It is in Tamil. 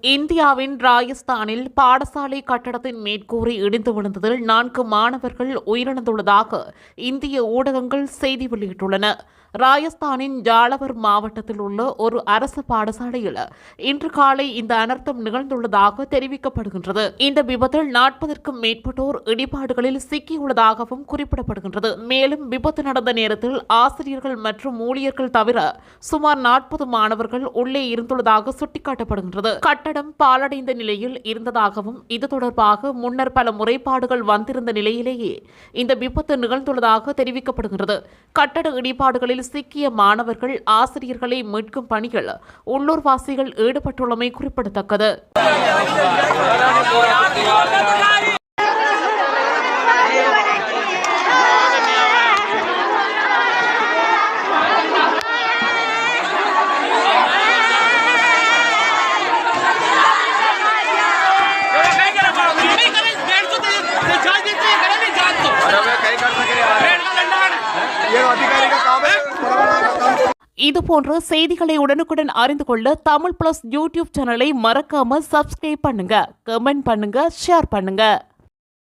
இந்தியாவின் ராஜஸ்தானில் பாடசாலை கட்டடத்தின் மேற்கூரை இடிந்து விழுந்ததில் 4 மாணவர்கள் உயிரிழந்துள்ளதாக இந்திய ஊடகங்கள் செய்தி வெளியிட்டுள்ளன. ராஜஸ்தானின் ஜாலவர் மாவட்டத்தில் உள்ள ஒரு அரசு பாடசாலையில் இன்று காலை இந்த அனர்த்தம் நிகழ்ந்துள்ளதாக தெரிவிக்கப்படுகின்றது. இந்த விபத்தில் 40க்கும் மேற்பட்டோர் இடிபாடுகளில் சிக்கியுள்ளதாகவும் குறிப்பிடப்படுகின்றது. மேலும் விபத்து நடந்த நேரத்தில் ஆசிரியர்கள் மற்றும் ஊழியர்கள் தவிர சுமார் 40 மாணவர்கள் உள்ளே இருந்துள்ளதாக சுட்டிக்காட்டப்படுகின்றது. கட்டடம் பாழடைந்த நிலையில் இருந்ததாகவும் இது தொடர்பாக முன்னர் பல முறைப்பாடுகள் வந்திருந்த நிலையிலேயே இந்த விபத்து நிகழ்ந்துள்ளதாக தெரிவிக்கப்படுகிறது. கட்டட இடிபாடுகளில் சிக்கிய மாணவர்கள் ஆசிரியர்களை மீட்கும் பணியில் உள்ளூர்வாசிகள் ஈடுபட்டுள்ளமை குறிப்பிடத்தக்கது. இதுபோன்ற செய்திகளை உடனுக்குடன் அறிந்து கொள்ள தமிழ் பிளஸ் யூடியூப் சேனலை மறக்காம சப்ஸ்கிரைப் பண்ணுங்க, கமெண்ட் பண்ணுங்க, ஷேர் பண்ணுங்க.